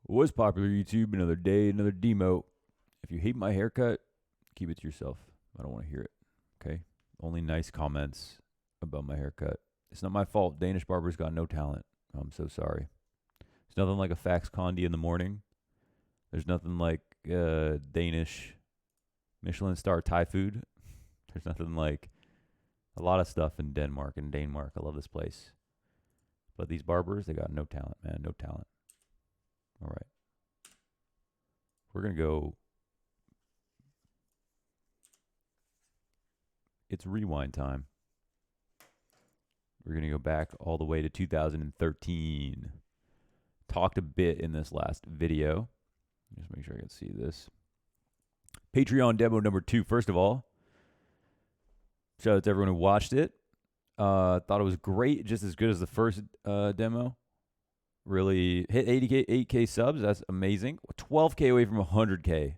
What's popular YouTube? Another day, another demo. If you hate my haircut, keep it to yourself. I don't want to hear it. Okay? Only nice comments about my haircut. It's not my fault. Danish barbers got no talent. I'm so sorry. There's nothing like a Fax Condi in the morning. There's nothing like Danish Michelin star Thai food. There's nothing like a lot of stuff in Denmark and Denmark. I love this place. But these barbers, they got no talent, man. No talent. All right. We're going to go. It's rewind time. We're going to go back all the way to 2013. Talked a bit in this last video. Just make sure I can see this. Patreon demo number 2. First of all, shout out to everyone who watched it. Thought it was great, just as good as the first demo. Really hit 8K subs. That's amazing. 12K away from 100K.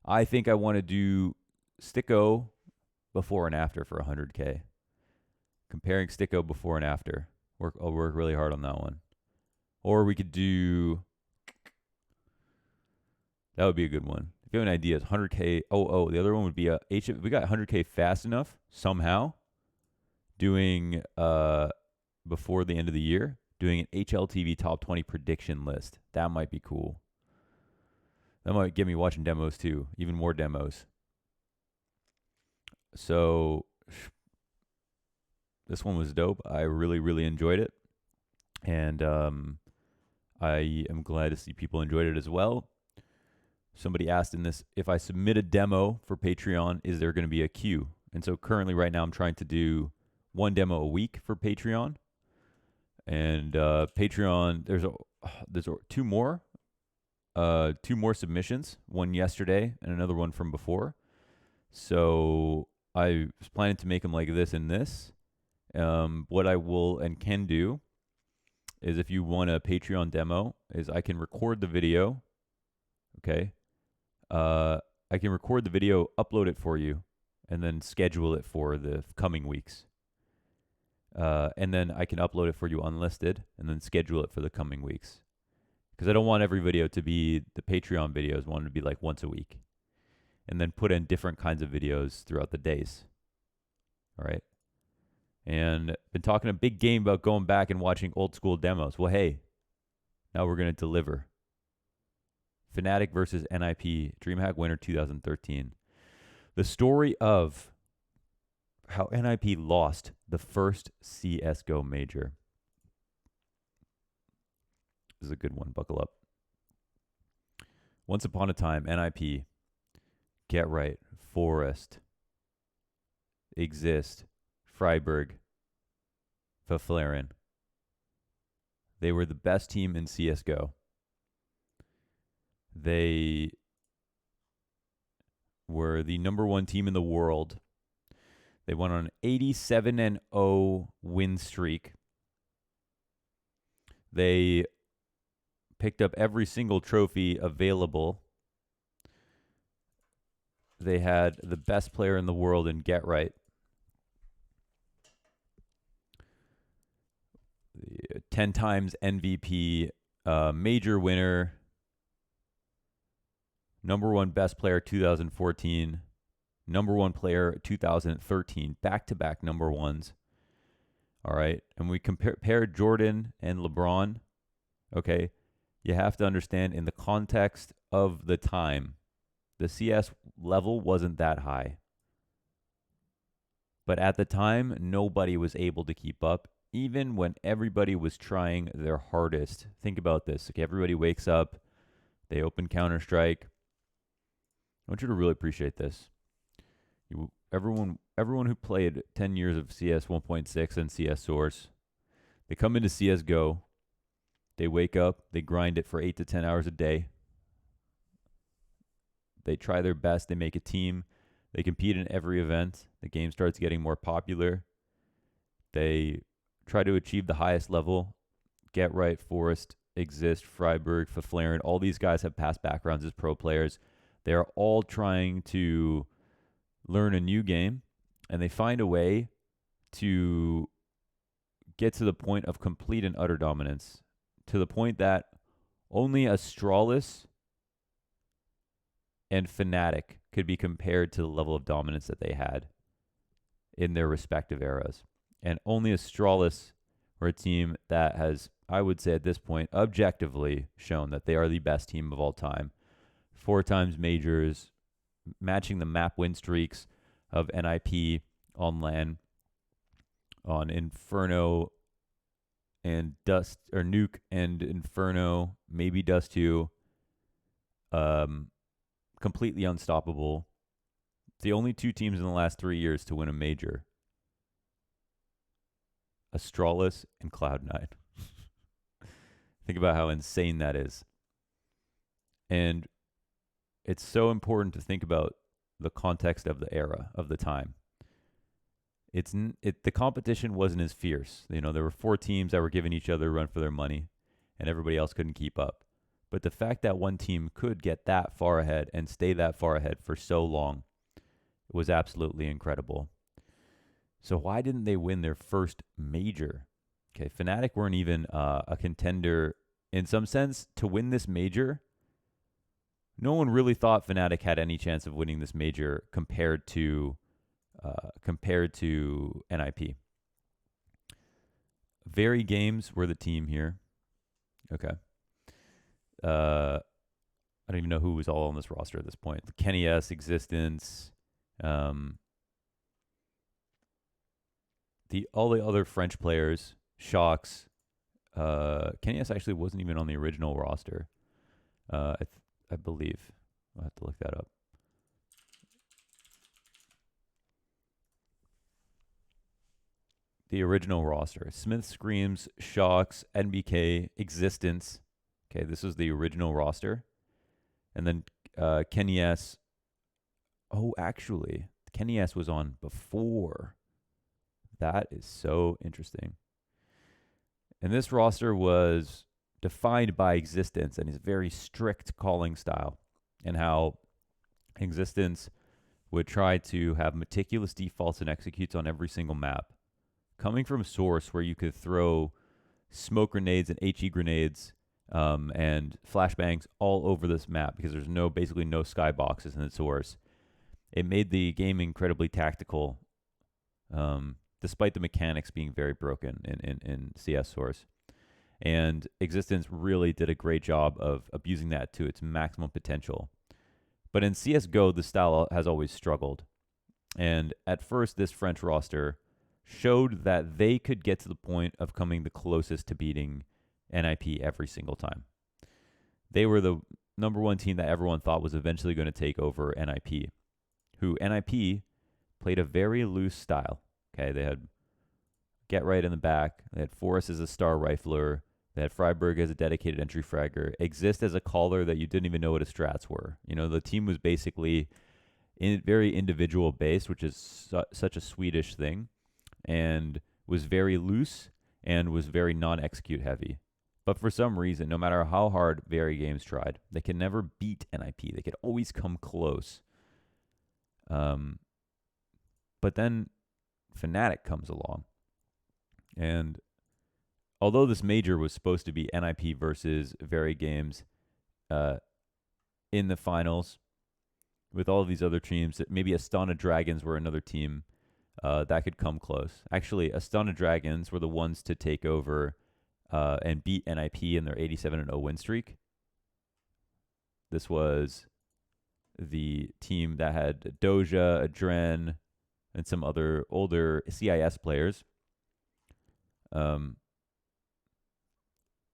I think I want to do Sticko before and after for 100K. Comparing Sticko before and after. I'll work really hard on that one. Or we could do. That would be a good one. If you have an idea, it's 100K. The other one would be we got 100K fast enough somehow. Doing before the end of the year. Doing an HLTV top 20 prediction list. That might be cool. That might get me watching demos too. Even more demos. So this one was dope. I really, really enjoyed it. And I am glad to see people enjoyed it as well. Somebody asked in this, if I submit a demo for Patreon, is there going to be a queue? And so currently right now I'm trying to do one demo a week for Patreon. And Patreon, there's two more submissions, one yesterday and another one from before. So I was planning to make them like this and this. What I will and can do is, if you want a Patreon demo, is I can record the video. Okay. I can record the video, upload it for you, and then schedule it for the coming weeks. And then I can upload it for you unlisted and then schedule it for the coming weeks. Because I don't want every video to be the Patreon videos. I want it to be like once a week. And then put in different kinds of videos throughout the days. All right. And been talking a big game about going back and watching old school demos. Well, hey, now we're going to deliver. Fnatic versus NiP, DreamHack winner 2013. The story of how NiP lost the first CSGO major. This is a good one. Buckle up. Once upon a time, NiP, Get Right, Forest, Exist, Freiburg, Verflaren. They were the best team in CSGO. They were the number 1 team in the world. They went on an 87-0 win streak. They picked up every single trophy available. They had the best player in the world in Get Right. 10 times MVP, major winner, number 1 best player 2014, number 1 player 2013, back-to-back number 1s. All right, and we compared Jordan and LeBron. Okay, you have to understand, in the context of the time, the CS level wasn't that high. But at the time, nobody was able to keep up, even when everybody was trying their hardest. Think about this. Okay, everybody wakes up, they open Counter-Strike. I want you to really appreciate this. Everyone who played 10 years of CS 1.6 and CS Source, they come into CSGO, they wake up, they grind it for 8 to 10 hours a day. They try their best, they make a team, they compete in every event. The game starts getting more popular. They try to achieve the highest level. Get Right, Forest, Exist, Freiburg, Verflaren, all these guys have past backgrounds as pro players. They are all trying to learn a new game, and they find a way to get to the point of complete and utter dominance, to the point that Only Astralis and Fnatic could be compared to the level of dominance that they had in their respective eras. And only Astralis were a team that has, I would say at this point, objectively shown that they are the best team of all time. 4 times majors, matching the map win streaks of NiP on LAN, on Inferno and Dust, or Nuke and Inferno, maybe Dust 2. Completely unstoppable. The only 2 teams in the last 3 years to win a major. Astralis and Cloud9. Think about how insane that is. And it's so important to think about the context of the era, of the time. The competition wasn't as fierce. You know, there were 4 teams that were giving each other a run for their money, and everybody else couldn't keep up. But the fact that one team could get that far ahead and stay that far ahead for so long was absolutely incredible. So why didn't they win their first major? Okay, Fnatic weren't even a contender in some sense to win this major. No one really thought Fnatic had any chance of winning this major compared to NiP. Very Games were the team here. Okay. I don't even know who was all on this roster at this point. Kenny S, Existence, all the other French players, Shocks. Kenny S actually wasn't even on the original roster. I believe. I'll have to look that up. The original roster. Smith Screams, Shocks, NBK, Existence. Okay, this was the original roster. And then Kenny S. Oh, actually, Kenny S was on before. That is so interesting. And this roster was defined by Existence and his very strict calling style, and how Existence would try to have meticulous defaults and executes on every single map. Coming from Source, where you could throw smoke grenades and HE grenades and flashbangs all over this map because there's basically no skyboxes in the Source. It made the game incredibly tactical, despite the mechanics being very broken in CS Source. And Existence really did a great job of abusing that to its maximum potential. But in CSGO, the style has always struggled. And at first, this French roster showed that they could get to the point of coming the closest to beating NiP every single time. They were the number 1 team that everyone thought was eventually going to take over NiP, who NiP played a very loose style. Okay, they had Get Right in the back. They had Forrest as a star rifler. They had Freiberg as a dedicated entry fragger. Exist as a caller that you didn't even know what his strats were. You know, the team was basically very individual based, which is such a Swedish thing, and was very loose and was very non-execute heavy. But for some reason, no matter how hard Very Games tried, they could never beat NiP. They could always come close. But then Fnatic comes along. And although this major was supposed to be NiP versus Very Games in the finals, with all of these other teams, maybe Astana Dragons were another team that could come close. Actually, Astana Dragons were the ones to take over and beat NiP in their 87-0 win streak. This was the team that had Doja, Adren, and some other older CIS players.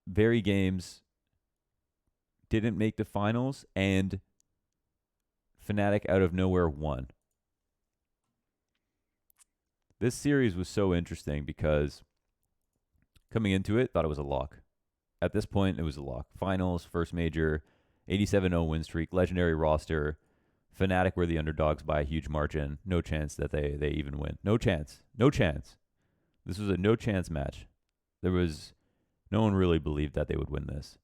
Very Games didn't make the finals, and Fnatic out of nowhere won. This series was so interesting because coming into it, thought it was a lock. At this point, it was a lock. Finals, first major, 87-0 win streak, legendary roster. Fnatic were the underdogs by a huge margin. No chance that they even win. No chance. No chance. This was a no chance match. No one really believed that they would win this.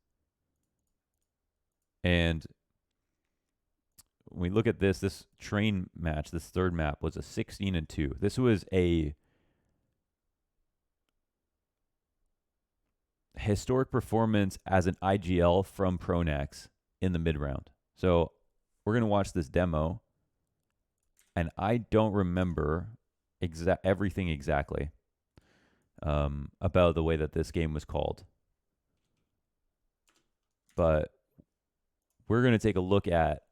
And when we look at this train match, this third map was a 16-2. This was a historic performance as an IGL from Pronax in the mid round. So we're going to watch this demo, and I don't remember everything exactly about the way that this game was called. But we're going to take a look at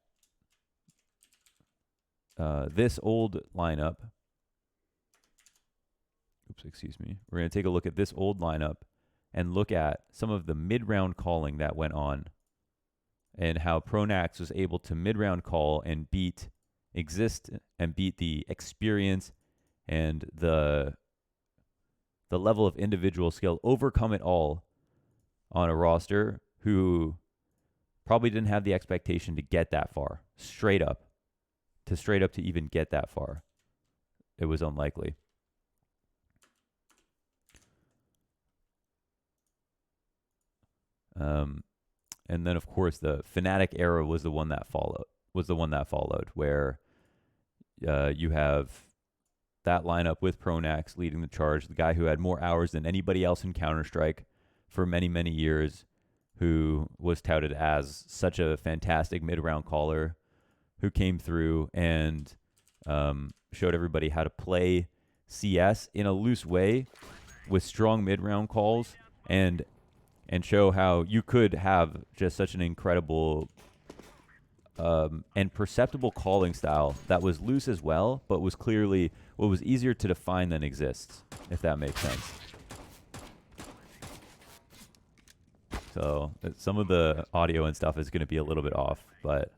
this old lineup. Oops, excuse me. We're going to take a look at this old lineup and look at some of the mid-round calling that went on and how Pronax was able to mid-round call and beat the experience and the level of individual skill, overcome it all on a roster who probably didn't have the expectation to get that far, straight up to even get that far. It was unlikely. And then of course the Fnatic era was the one that followed, where you have that lineup with Pronax leading the charge, the guy who had more hours than anybody else in Counter-Strike for many, many years, who was touted as such a fantastic mid-round caller, who came through and showed everybody how to play CS in a loose way with strong mid-round calls, and show how you could have just such an incredible and perceptible calling style that was loose as well, but was clearly what was easier to define than exists, if that makes sense. So some of the audio and stuff is going to be a little bit off, but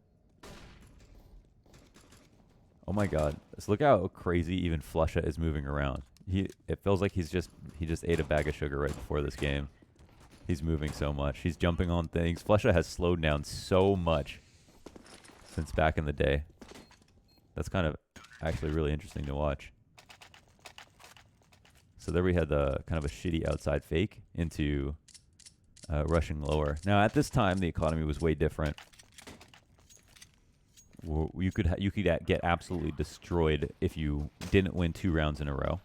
oh my god, just look how crazy even Flusha is moving around. It feels like he just ate a bag of sugar right before this game. He's moving so much. He's jumping on things. Flusha has slowed down so much since back in the day. That's kind of actually really interesting to watch. So there we had the kind of a shitty outside fake into rushing lower. Now at this time, the economy was way different. You could get absolutely destroyed if you didn't win 2 rounds in a row.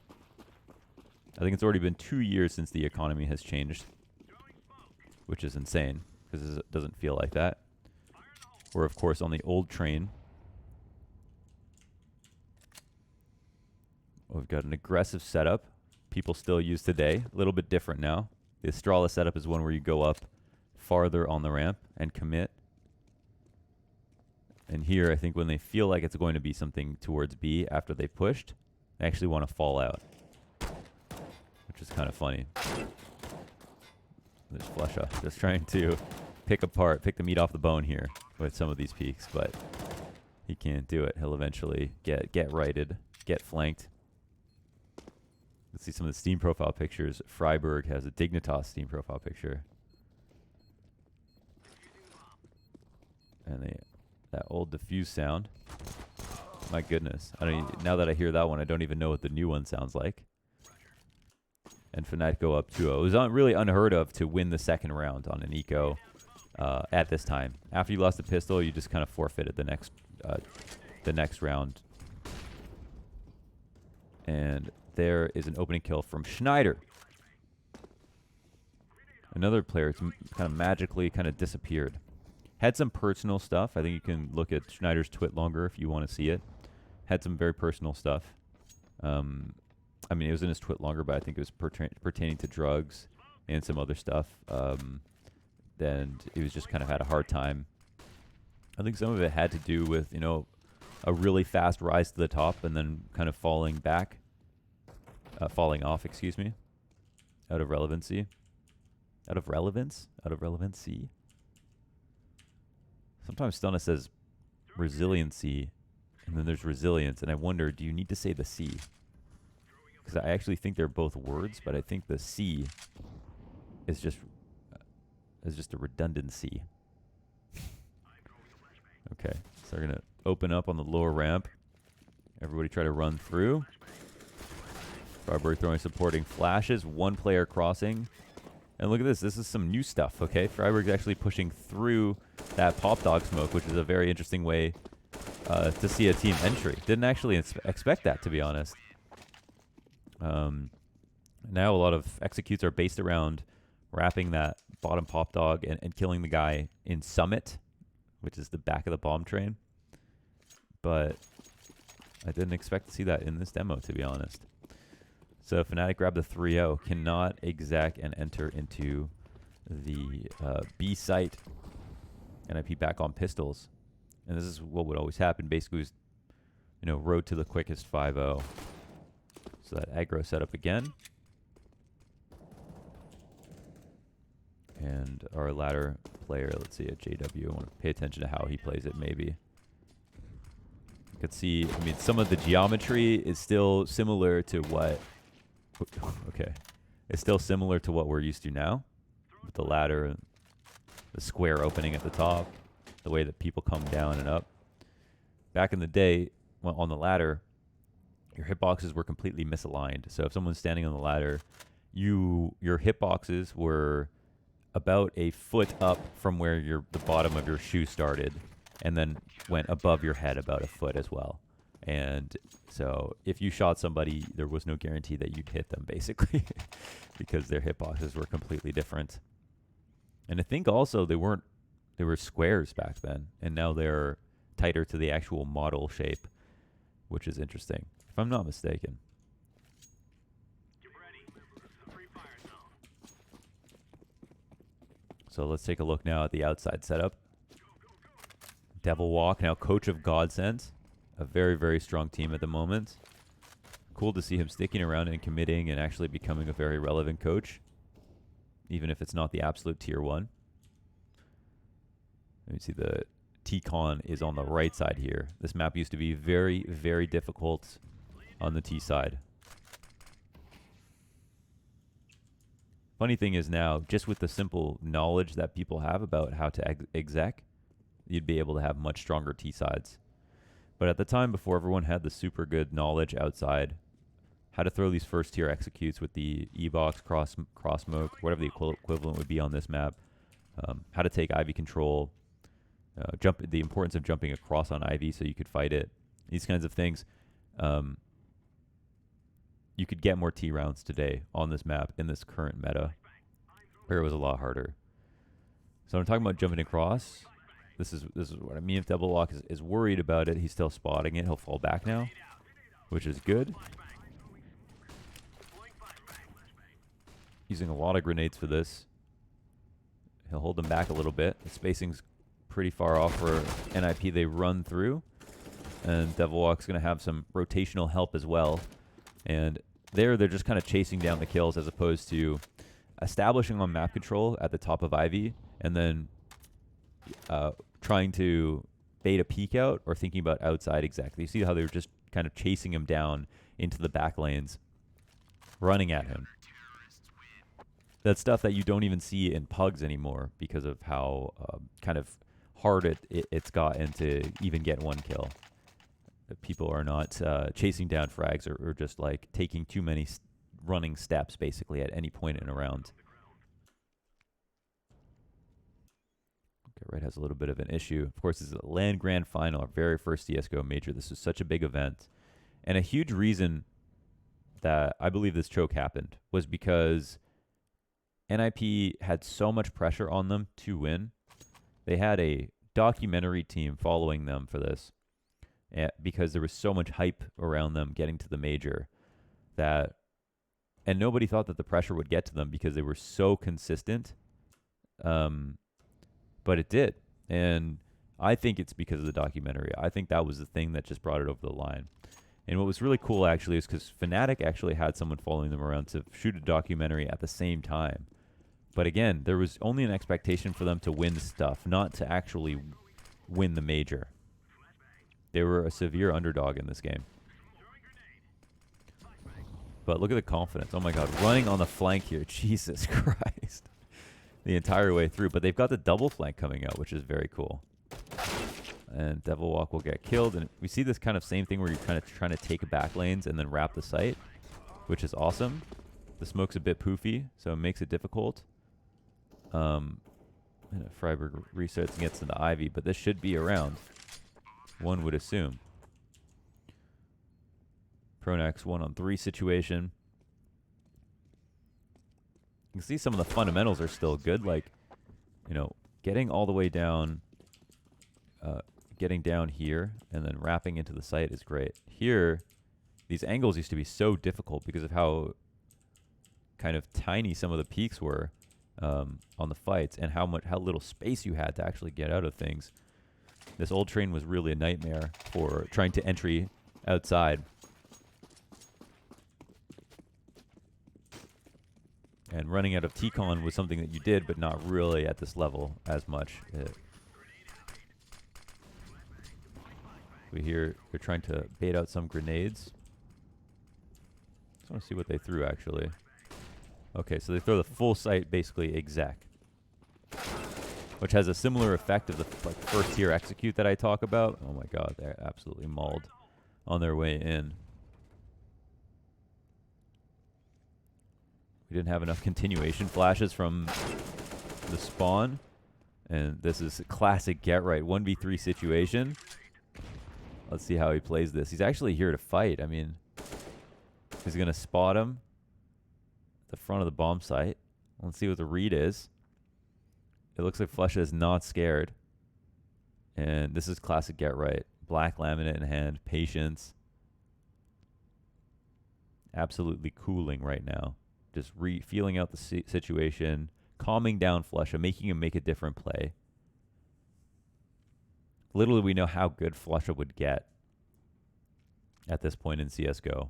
I think it's already been 2 years since the economy has changed, which is insane because it doesn't feel like that. We're of course on the old train. We've got an aggressive setup people still use today, a little bit different now. The Astrala setup is one where you go up farther on the ramp and commit. And here, I think when they feel like it's going to be something towards B after they pushed, they actually want to fall out, which is kind of funny. There's Flusha just trying to pick the meat off the bone here with some of these peaks, but he can't do it. He'll eventually get righted, get flanked. Let's see some of the Steam profile pictures. Freiburg has a Dignitas Steam profile picture. And that old diffuse sound. My goodness. Now that I hear that one, I don't even know what the new one sounds like. And Fnatic go up 2-0. It was really unheard of to win the second round on an eco at this time. After you lost the pistol, you just kind of forfeited the next round. And there is an opening kill from Schneider. Another player kind of magically kind of disappeared. Had some personal stuff. I think you can look at Schneider's twit longer if you want to see it. Had some very personal stuff. I mean, it was in his twit longer, but I think it was pertaining to drugs and some other stuff. Then he was just kind of had a hard time. I think some of it had to do with, a really fast rise to the top and then kind of falling off, excuse me, out of relevancy. Out of relevance? Out of relevancy. Sometimes Stunna says resiliency, and then there's resilience, and I wonder, do you need to say the C? Because I actually think they're both words, but I think the C is just a redundancy. Okay, so we're going to open up on the lower ramp. Everybody try to run through. Freiburg throwing supporting flashes. One player crossing. And look at this. This is some new stuff, okay? Freiburg's actually pushing through that pop dog smoke, which is a very interesting way to see a team entry. Didn't actually expect that, to be honest. Now a lot of executes are based around wrapping that bottom pop dog and killing the guy in Summit, which is the back of the bomb train. But I didn't expect to see that in this demo, to be honest. So Fnatic grabbed the 3-0, cannot exec and enter into the B site. NiP back on pistols. And this is what would always happen. Basically, was, road to the quickest 5-0. So that aggro setup again. And our ladder player, let's see, at JW. I want to pay attention to how he plays it, maybe. You could see, I mean, some of the geometry is still similar to what... Okay. It's still similar to what we're used to now. With the ladder and the square opening at the top. The way that people come down and up. Back in the day, well, on the ladder, your hitboxes were completely misaligned. So if someone's standing on the ladder, your hitboxes were about a foot up from where the bottom of your shoe started, and then went above your head about a foot as well. And so if you shot somebody, there was no guarantee that you'd hit them, basically, because their hitboxes were completely different. And I think also they were squares back then, and now they're tighter to the actual model shape, which is interesting, if I'm not mistaken. So let's take a look now at the outside setup. Devil Walk, now coach of Godsend. A very, very strong team at the moment. Cool to see him sticking around and committing and actually becoming a very relevant coach, even if it's not the absolute tier 1. Let me see, the T-Con is on the right side here. This map used to be very, very difficult on the T side. Funny thing is now, just with the simple knowledge that people have about how to exec, you'd be able to have much stronger T sides. But at the time, before everyone had the super good knowledge outside, how to throw these first tier executes with the E-box, cross smoke, whatever the equivalent would be on this map, how to take Ivy control, the importance of jumping across on Ivy so you could fight it, these kinds of things. You could get more T rounds today on this map in this current meta, where it was a lot harder. So I'm talking about jumping across. This is what I mean. If Devil Walk is worried about it, he's still spotting it. He'll fall back now, which is good. Using a lot of grenades for this. He'll hold them back a little bit. The spacing's pretty far off for NiP. They run through, and Devil Walk's going to have some rotational help as well. And they're just kind of chasing down the kills as opposed to establishing on map control at the top of Ivy and then trying to bait a peek out or thinking about outside exactly. You see how they're just kind of chasing him down into the back lanes, running at him. That's stuff that you don't even see in pugs anymore because of how kind of hard it's gotten to even get one kill. People are not chasing down frags or just like taking too many running steps basically at any point in a round. Okay, Red has a little bit of an issue. Of course, this is a LAN Grand Final, our very first CSGO major. This is such a big event. And a huge reason that I believe this choke happened was because NiP had so much pressure on them to win. They had a documentary team following them for this. Because there was so much hype around them getting to the major and nobody thought that the pressure would get to them because they were so consistent. But it did. And I think it's because of the documentary. I think that was the thing that just brought it over the line. And what was really cool actually is because Fnatic actually had someone following them around to shoot a documentary at the same time. But again, there was only an expectation for them to win stuff, not to actually win the major. They were a severe underdog in this game. But look at the confidence. Oh my god, running on the flank here. Jesus Christ. The entire way through. But they've got the double flank coming out, which is very cool. And Devil Walk will get killed. And we see this kind of same thing where you're kind of trying to take back lanes and then wrap the site, which is awesome. The smoke's a bit poofy, so it makes it difficult. And Freiburg resets and gets into Ivy, but this should be around. One would assume. Pronax 1-on-3 situation. You can see some of the fundamentals are still good, like, you know, getting all the way down, getting down here, and then wrapping into the site is great. Here, these angles used to be so difficult because of how kind of tiny some of the peaks were on the fights, and how little space you had to actually get out of things. This old train was really a nightmare for trying to entry outside. And running out of T-Con was something that you did, but not really at this level as much. We hear they're trying to bait out some grenades. Just want to see what they threw, actually. Okay, so they throw the full site, basically, exec. Which has a similar effect of the first tier execute that I talk about. Oh my god, they're absolutely mauled on their way in. We didn't have enough continuation flashes from the spawn. And this is a classic get right 1v3 situation. Let's see how he plays this. He's actually here to fight. I mean, he's going to spot him at the front of the bomb site. Let's see what the read is. It looks like Flesha is not scared. And this is classic get right. Black laminate in hand. Patience. Absolutely cooling right now. Just feeling out the situation. Calming down Flesha. Making him make a different play. Literally, we know how good Flesha would get at this point in CSGO.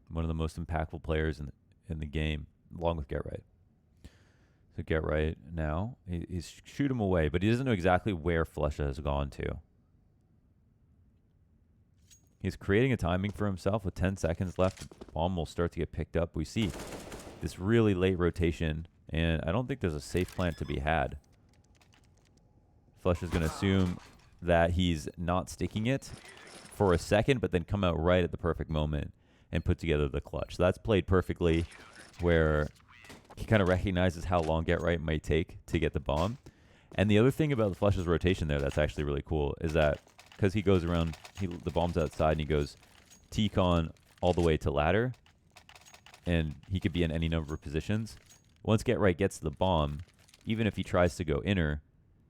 One of the most impactful players in the game, along with Get Right. So Get Right now, he's shoot him away, but he doesn't know exactly where Flesha has gone to. He's creating a timing for himself with 10 seconds left. The bomb will start to get picked up. We see this really late rotation, and I don't think there's a safe plant to be had. Flesh is going to assume that he's not sticking it for a second, but then come out right at the perfect moment and put together the clutch. So that's played perfectly, where he kind of recognizes how long Get Right might take to get the bomb. And the other thing about the Flesh's rotation there that's actually really cool is that because he goes around, the bomb's outside, and he goes T-Con all the way to ladder, and he could be in any number of positions. Once Get Right gets the bomb, even if he tries to go inner,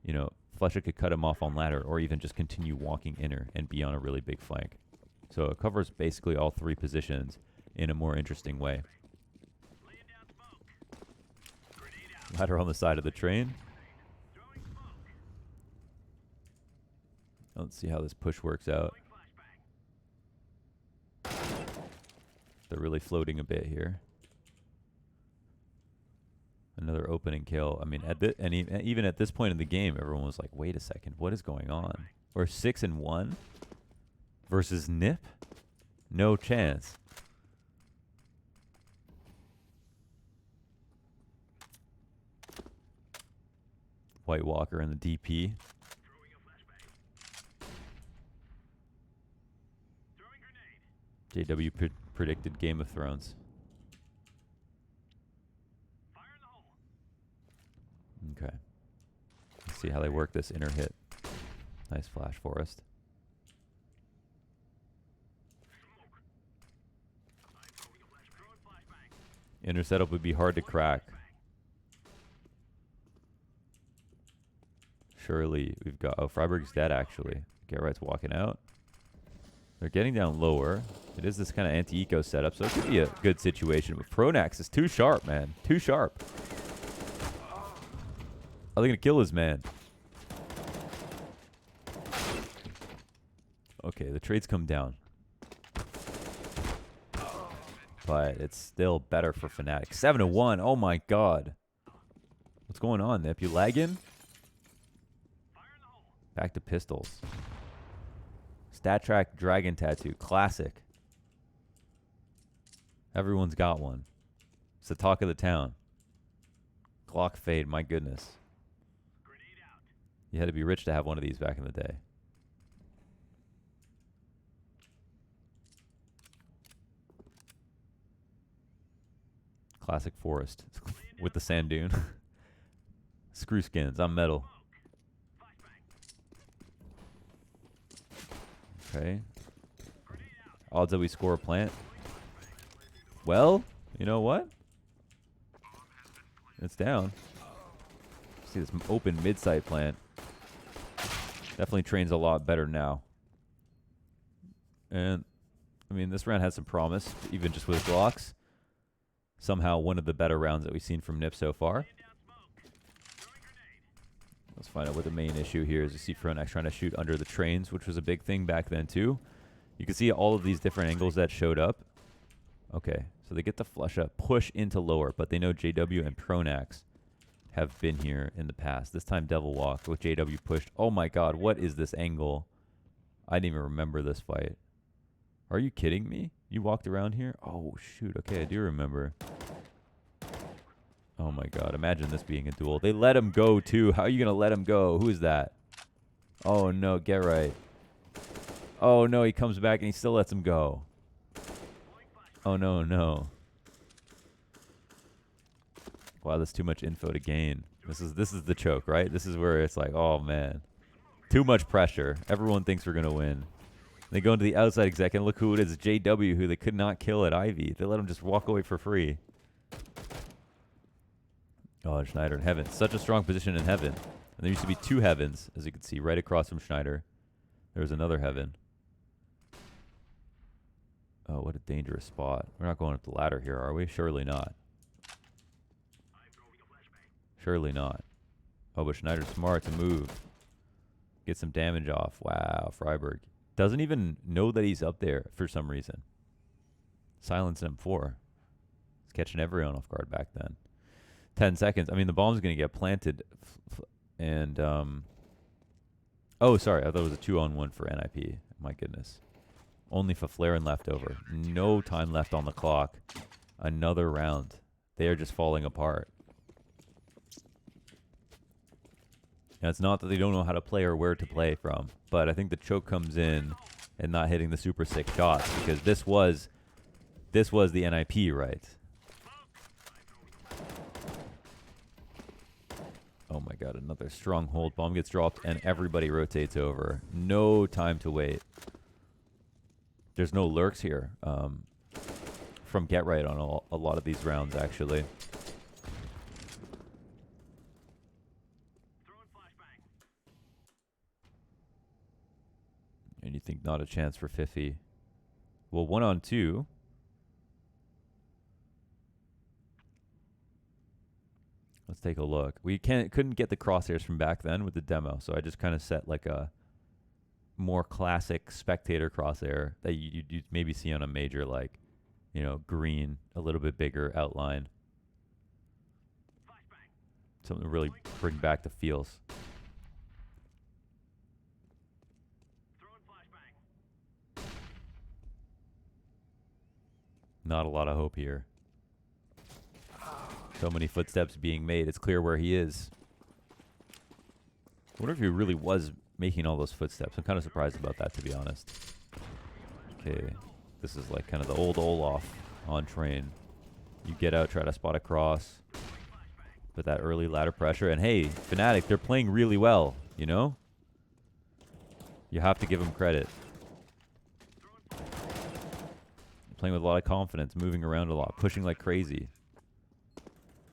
you know, Flesha could cut him off on ladder, or even just continue walking inner and be on a really big flank. So it covers basically all three positions in a more interesting way. Ladder on the side of the train. Let's see how this push works out. They're really floating a bit here. Another opening kill. I mean, even at this point in the game, everyone was like, wait a second, what is going on? We're 6-1 versus NiP? No chance. White Walker in the DP. JW predicted Game of Thrones. Okay. Let's see how they work this inner hit. Nice flash, Forest. Inner setup would be hard to crack. Surely we've got... Oh, Freiburg's dead, actually. Get Right's walking out. They're getting down lower. It is this kind of anti-eco setup, so it could be a good situation. But Pronax is too sharp, man. Too sharp. Are they going to kill his man? Okay, the trades come down. But it's still better for Fnatic. 7-1. Oh my god. What's going on, NiP? You lagging? Back to pistols. Stat Track Dragon Tattoo. Classic. Everyone's got one. It's the talk of the town. Glock Fade. My goodness. You had to be rich to have one of these back in the day. Classic Forest with the sand dune. Screw skins. I'm metal. Okay. Odds that we score a plant. Well, You know what? It's down. See this open mid-site plant. Definitely trains a lot better now. And, I mean, this round has some promise, even just with Glocks. Somehow one of the better rounds that we've seen from NiP so far. Let's find out what the main issue here is. You see Fronax trying to shoot under the trains, which was a big thing back then too. You can see all of these different angles that showed up. Okay, so they get the flush up, push into lower, but they know JW and Pronax have been here in the past. This time Devil Walk with JW pushed. Oh my god, what is this angle? I didn't even remember this fight. Are you kidding me? You walked around here? Oh shoot, okay, I do remember. Oh my god, imagine this being a duel. They let him go too. How are you going to let him go? Who is that? Oh no, get right. Oh no, he comes back and he still lets him go. Oh no, no. Wow, that's too much info to gain. This is the choke, right? This is where it's like, oh man. Too much pressure. Everyone thinks we're going to win. They go into the outside exec and look who it is. JW, who they could not kill at Ivy. They let him just walk away for free. Oh, Schneider in heaven. Such a strong position in heaven. And there used to be two heavens, as you can see, right across from Schneider. There was another heaven. Oh, what a dangerous spot. We're not going up the ladder here, are we? Surely not. Surely not. Oh, but Schneider's smart to move. Get some damage off. Wow, Freiburg. Doesn't even know that he's up there for some reason. Silence M4. He's catching everyone off guard back then. 10 seconds. I mean, the bomb's going to get planted. And, oh, sorry. I thought it was a 2-on-1 for NiP. My goodness. Only Faflaren left over. No time left on the clock. Another round. They are just falling apart. And it's not that they don't know how to play or where to play from, but I think the choke comes in and not hitting the super sick shots, because this was the NiP, right? Oh my god, another stronghold. Bomb gets dropped and everybody rotates over. No time to wait. There's no lurks here from Get Right on a lot of these rounds, actually. And you think not a chance for Fifi. Well, 1-on-2. Let's take a look. We couldn't get the crosshairs from back then with the demo, so I just kind of set like a more classic spectator crosshair that you'd maybe see on a major, like, you know, green, a little bit bigger outline. Something to really bring back the feels. Not a lot of hope here. So many footsteps being made. It's clear where he is. I wonder if he really was making all those footsteps. I'm kind of surprised about that, to be honest. Okay. This is like kind of the old Olaf on train. You get out, try to spot a cross. But that early ladder pressure. And hey, Fnatic, they're playing really well, you know? You have to give them credit. Playing with a lot of confidence, moving around a lot, pushing like crazy.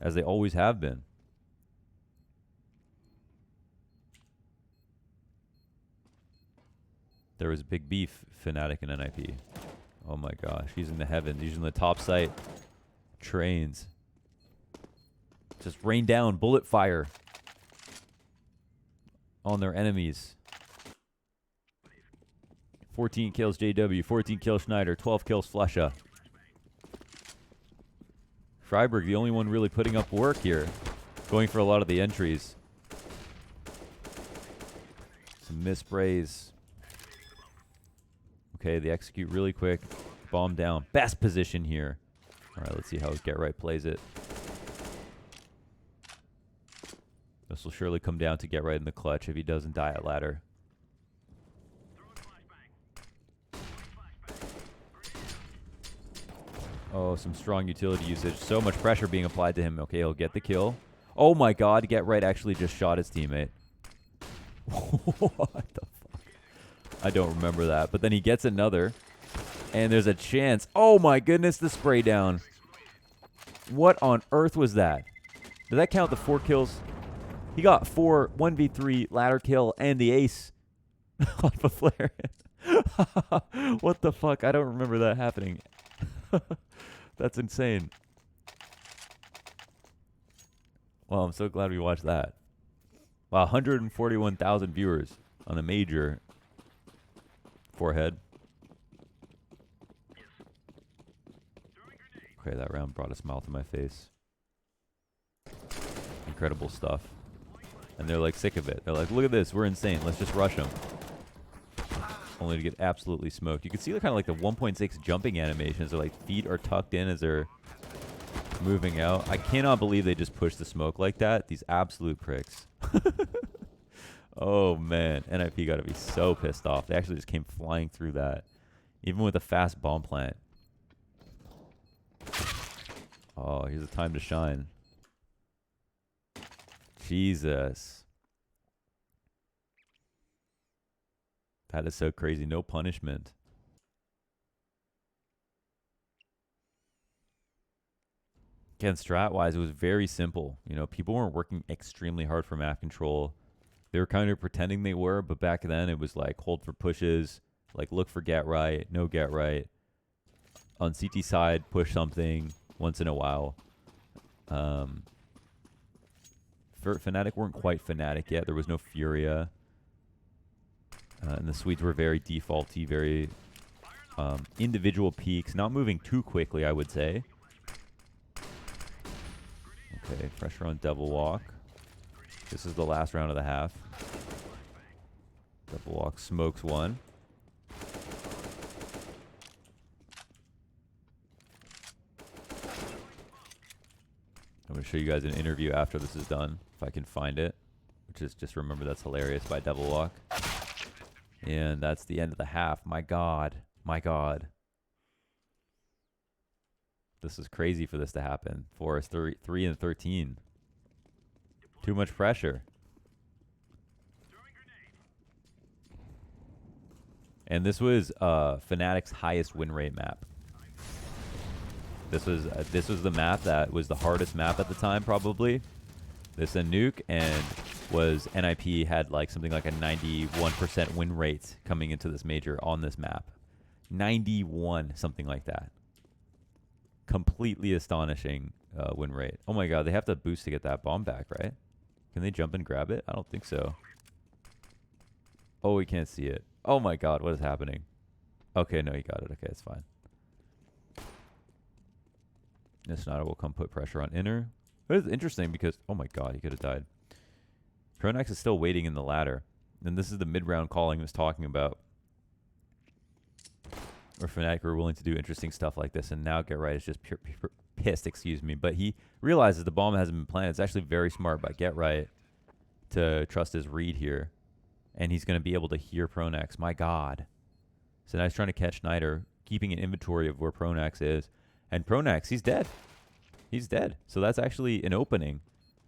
As they always have been. There was big beef, Fnatic and NiP. Oh my gosh, using the heavens, using the top site. Trains. Just rain down bullet fire on their enemies. 14 kills JW, 14 kills Schneider, 12 kills Flusha. Freiburg, the only one really putting up work here. Going for a lot of the entries. Some missprays. Okay, they execute really quick. Bomb down. Best position here. All right, let's see how Get Right plays it. This will surely come down to Get Right in the clutch if he doesn't die at ladder. Oh, some strong utility usage. So much pressure being applied to him. Okay, he'll get the kill. Oh my god, Get Right actually just shot his teammate. What the fuck? I don't remember that. But then he gets another. And there's a chance. Oh my goodness, the spray down. What on earth was that? Did that count the 4 kills? He got 4 1v3 ladder kill and the ace off a flare. What the fuck? I don't remember that happening. That's insane. Well, I'm so glad we watched that. Wow, 141,000 viewers on a major forehead. Okay, that round brought a smile to my face. Incredible stuff. And they're like sick of it. They're like, look at this, we're insane. Let's just rush them. Only to get absolutely smoked. You can see kind of like the 1.6 jumping animations. Their like feet are tucked in as they're moving out. I cannot believe they just pushed the smoke like that. These absolute pricks. Oh man, NiP got to be so pissed off. They actually just came flying through that, even with a fast bomb plant. Oh, here's a time to shine. Jesus. That is so crazy. No punishment. Again, strat-wise, it was very simple. You know, people weren't working extremely hard for map control. They were kind of pretending they were, but back then it was like hold for pushes, like look for get right, no get right. On CT side, push something once in a while. Fnatic weren't quite Fnatic yet. There was no Furia. And the Swedes were very defaulty, very individual peaks, not moving too quickly, I would say. Okay, pressure on double walk. This is the last round of the half. Double walk smokes one. I'm going to show you guys an interview after this is done, if I can find it. Which is just remember that's hilarious by double walk. And that's the end of the half. My God. My God. This is crazy for this to happen. Forest 3 and 13. Too much pressure. And this was Fnatic's highest win rate map. This was the map that was the hardest map at the time, probably. This and Nuke, and was NiP had like something like a 91% win rate coming into this major on this map. 91, something like that. Completely astonishing win rate. Oh my God, they have to boost to get that bomb back, right? Can they jump and grab it? I don't think so. Oh, we can't see it. Oh my God, what is happening? Okay, no, you got it. Okay, it's fine. Nisnada will come put pressure on inner. It is interesting because, oh my God, he could have died. Pronax is still waiting in the ladder. And this is the mid-round calling he was talking about. Or Fnatic were willing to do interesting stuff like this, and now Get Right is just pissed, excuse me. But he realizes the bomb hasn't been planted. It's actually very smart by Get Right to trust his read here. And he's going to be able to hear Pronax. My God. So now he's trying to catch Schneider, keeping an inventory of where Pronax is. And Pronax, he's dead. He's dead. So that's actually an opening.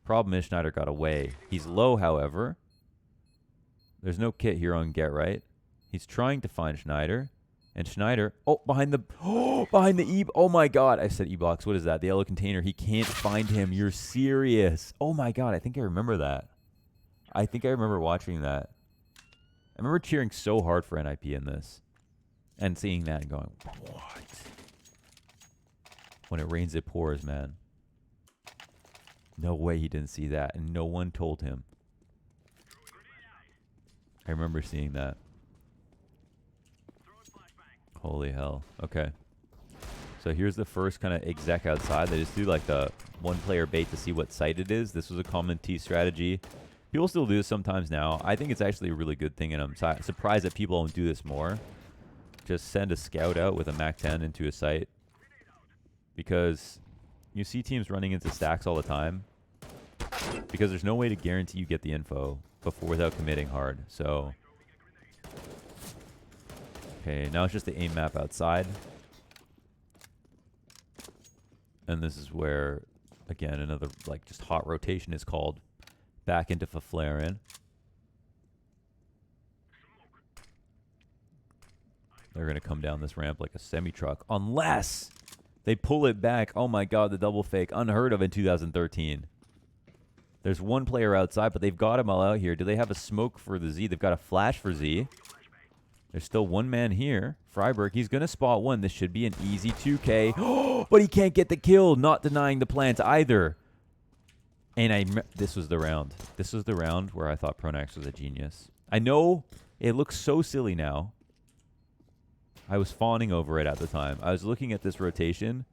Problem is Schneider got away. He's low, however. There's no kit here on Get Right. He's trying to find Schneider. And Schneider, behind the E, oh my God. I said E-box, what is that? The yellow container. He can't find him. You're serious. Oh my God, I think I remember that. I think I remember watching that. I remember cheering so hard for NiP in this. And seeing that and going, what? When it rains, it pours, man. No way he didn't see that. And no one told him. I remember seeing that. Holy hell. Okay. So here's the first kind of exec outside. They just do like the one player bait to see what site it is. This was a common T strategy. People still do this sometimes now. I think it's actually a really good thing, and I'm surprised that people don't do this more. Just send a scout out with a MAC-10 into a site. Because you see teams running into stacks all the time. Because there's no way to guarantee you get the info before without committing hard. So, okay, now it's just the aim map outside. And this is where, again, another like just hot rotation is called. Back into Faflaren. They're going to come down this ramp like a semi-truck. Unless They pull it back. Oh my god, the double fake. Unheard of in 2013. There's one player outside, but they've got him all out here. Do they have a smoke for the Z? They've got a flash for Z. There's still one man here. Freiberg, he's going to spot one. This should be an easy 2K. But he can't get the kill. Not denying the plant either. And this was the round. This was the round where I thought Pronax was a genius. I know it looks so silly now. I was fawning over it at the time. I was looking at this rotation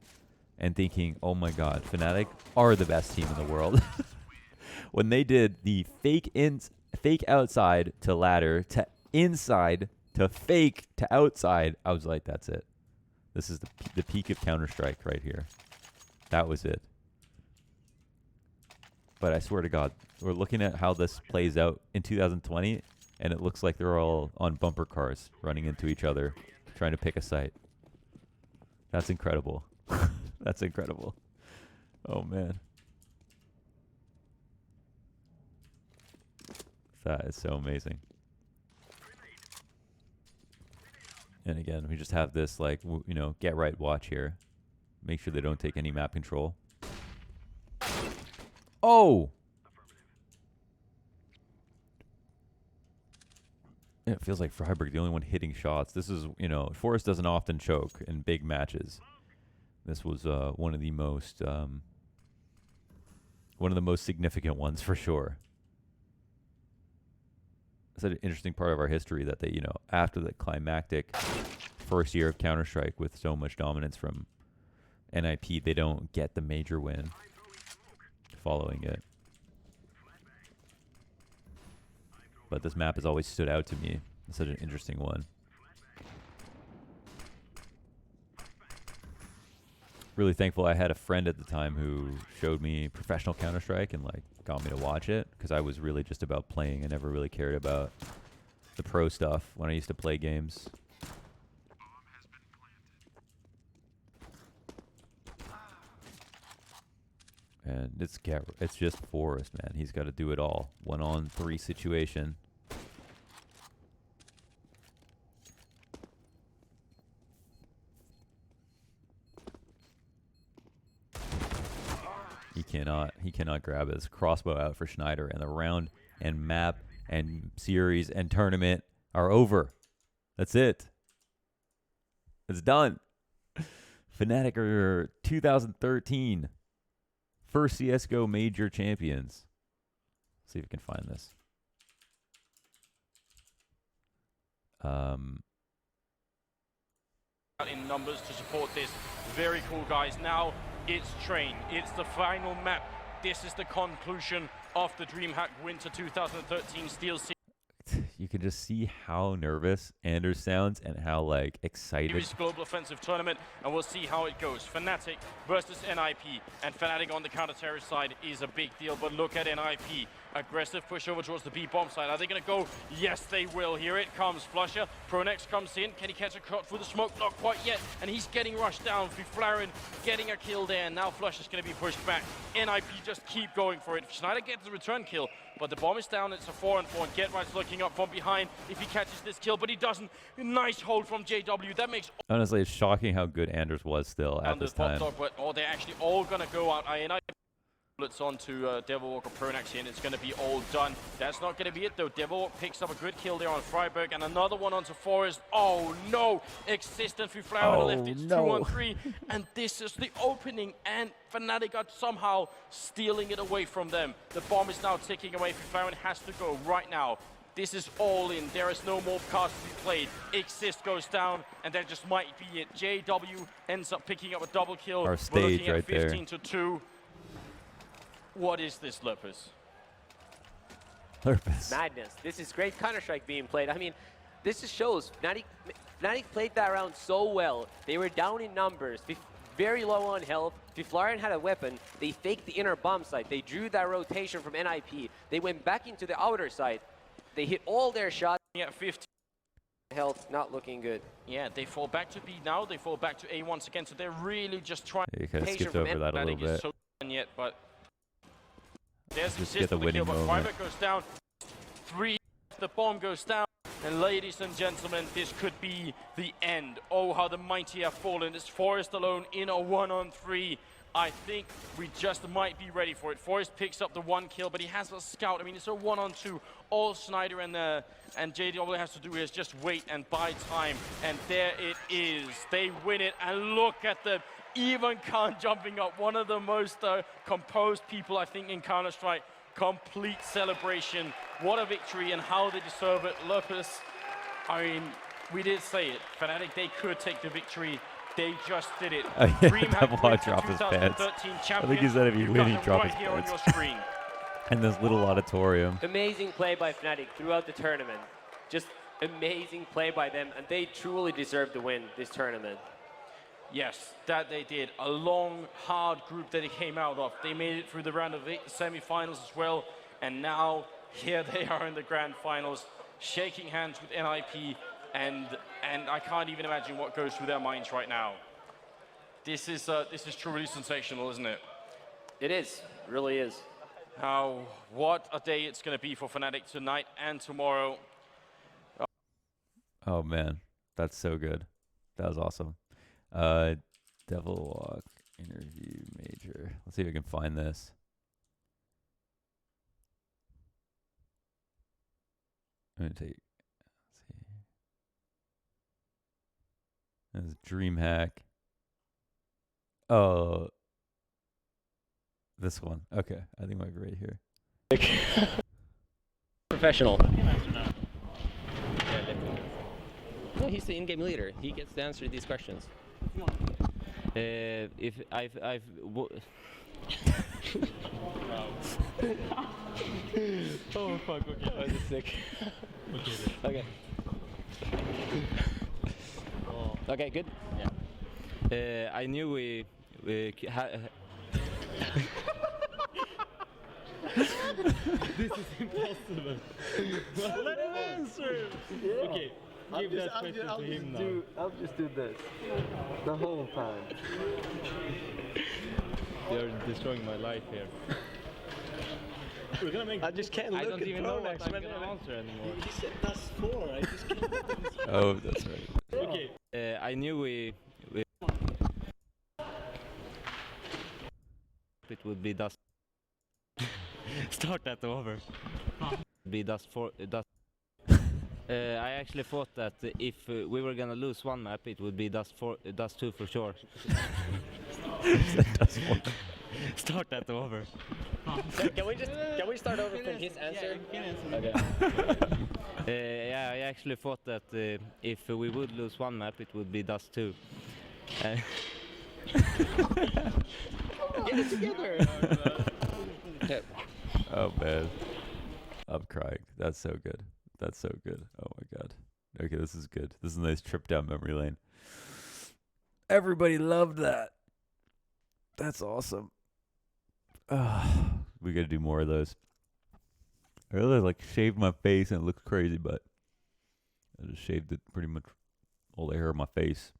and thinking, oh my god, Fnatic are the best team in the world. When they did the fake outside to ladder to inside to fake to outside, I was like, that's it. This is the peak of Counter-Strike right here. That was it. But I swear to God, we're looking at how this plays out in 2020, and it looks like they're all on bumper cars running into each other, trying to pick a site. That's incredible. That's incredible. Oh, man. That is so amazing. And again, we just have this, like, you know, get right watch here. Make sure they don't take any map control. Oh! Yeah, it feels like Freiberg, the only one hitting shots. This is, you know, Forrest doesn't often choke in big matches. This was one of the most significant ones for sure. It's an interesting part of our history that they, you know, after the climactic first year of Counter-Strike with so much dominance from NiP, they don't get the major win following it. But this map has always stood out to me. It's such an interesting one. Really thankful I had a friend at the time who showed me professional Counter-Strike and like got me to watch it, because I was really just about playing. I never really cared about the pro stuff when I used to play games. And it's just Forrest, man. He's got to do it all. 1-on-3 situation. He cannot grab his crossbow out for Schneider, and the round and map and series and tournament are over. That's it. It's done. Fnatic are 2013 first CSGO major champions. Let's see if we can find this. In numbers to support this. Very cool, guys. Now it's Train. It's the final map. This is the conclusion of the DreamHack Winter 2013 Steel City. You can just see how nervous Anders sounds and how like excited. Series Global Offensive Tournament, and we'll see how it goes. Fnatic versus NiP, and Fnatic on the counter-terrorist side is a big deal, but look at NiP. Aggressive push over towards the B-bomb side. Are they going to go? Yes, they will. Here it comes. Flusher. Pronex comes in. Can he catch a cut through the smoke? Not quite yet. And he's getting rushed down. Flaren getting a kill there. And now Flusher's going to be pushed back. NiP just keep going for it. Schneider gets the return kill, but the bomb is down. It's a 4-on-4. And GetRight's looking up from behind if he catches this kill, but he doesn't. Nice hold from JW. That makes... Honestly, it's shocking how good Anders was still at this time. But they're actually all going to go out. Bullets onto Devil Walker Pronax here, and it's going to be all done. That's not going to be it though. Devil Walker picks up a good kill there on Freiberg, and another one onto Forrest. Oh no! Existent through Flower left. It's 2-on-3, and this is the opening, and Fnatic are somehow stealing it away from them. The bomb is now ticking away. Flower has to go right now. This is all in. There is no more cards to be played. Exist goes down, and that just might be it. JW ends up picking up a double kill. Our stage right there. 15-2. What is this, Lepus? Madness. This is great Counter-Strike being played. I mean, this just shows Fnatic played that round so well. They were down in numbers, very low on health. Flaren had a weapon. They faked the inner bomb site. They drew that rotation from NiP. They went back into the outer side. They hit all their shots. Yeah, 15 health, not looking good. Yeah, they fall back to B now. They fall back to A once again. So they're really just trying. You kind of skipped over that a little bit. So yet, but there's just get the winning kill, but moment. Freiberg goes down. 3 the bomb goes down. And ladies and gentlemen, this could be the end. Oh, how the mighty have fallen. It's Forest alone in a 1-on-3. I think we just might be ready for it. Forest picks up the 1 kill, but he has a scout. I mean, it's a 1-on-2. All Snyder and JW has to do is just wait and buy time. And there it is. They win it. And look at them. Even Khan jumping up. One of the most composed people, I think, in Counter-Strike. Complete celebration. What a victory and how they deserve it. Lopez, I mean, we did say it. Fnatic, they could take the victory. They just did it. DreamHack drop his pants. 2013 I champion. think he said if he You've win, got he'd them drop right his here on pants. your screen. In this little auditorium. Amazing play by Fnatic throughout the tournament. Just amazing play by them, and they truly deserve to win this tournament. Yes, that they did. A long, hard group that they came out of. They made it through the round of 8, the semi-finals as well, and now here they are in the grand finals, shaking hands with NiP, and I can't even imagine what goes through their minds right now. This is truly sensational, isn't it? It is, it really is. What a day it's going to be for Fnatic tonight and tomorrow. Oh man, that's so good. That was awesome. Devil Walk interview major. Let's see if we can find this. I'm gonna take. Let's see. This is DreamHack. Oh, this one. Okay, I think it might be right here. Professional. No, he's the in-game leader. He gets to answer these questions. If I've oh fuck! Okay, I was sick. Okay. Okay, good. Yeah. I knew we This is impossible. Let him answer. Yeah. Okay, give that question to him now. I'll just do this the whole time. They're destroying my life here. We're gonna make. I just can't I look don't at even know what Pronax I'm when gonna answer anymore. He said that's 4. I just can't. Oh, that's right. Okay. I knew we it would be dust. Start that over. Be dust for dust. I actually thought that if we were gonna lose one map, it would be dust 2 for sure. Start that over. Can we start over from his answer? Okay. Yeah, I actually thought that if we would lose one map, it would be dust 2. Get it together. Oh man, I'm crying. That's so good. That's so good. Oh my god. Okay, this is good. This is a nice trip down memory lane. Everybody loved that. That's awesome. We gotta do more of those. I really like shaved my face and it looks crazy, but I just shaved it pretty much all the hair on my face.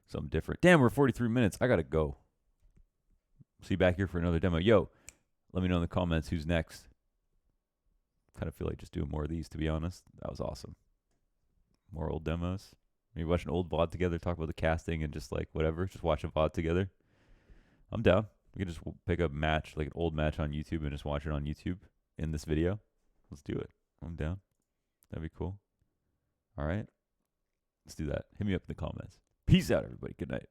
Something different. Damn, we're 43 minutes. I gotta go. See you back here for another demo. Yo, let me know in the comments who's next. Kind of feel like just doing more of these, to be honest. That was awesome. More old demos. Maybe watch an old VOD together, talk about the casting and just like whatever. Just watch a VOD together. I'm down. We can just pick up a match, like an old match on YouTube and just watch it on YouTube in this video. Let's do it. I'm down. That'd be cool. All right. Let's do that. Hit me up in the comments. Peace out, everybody. Good night.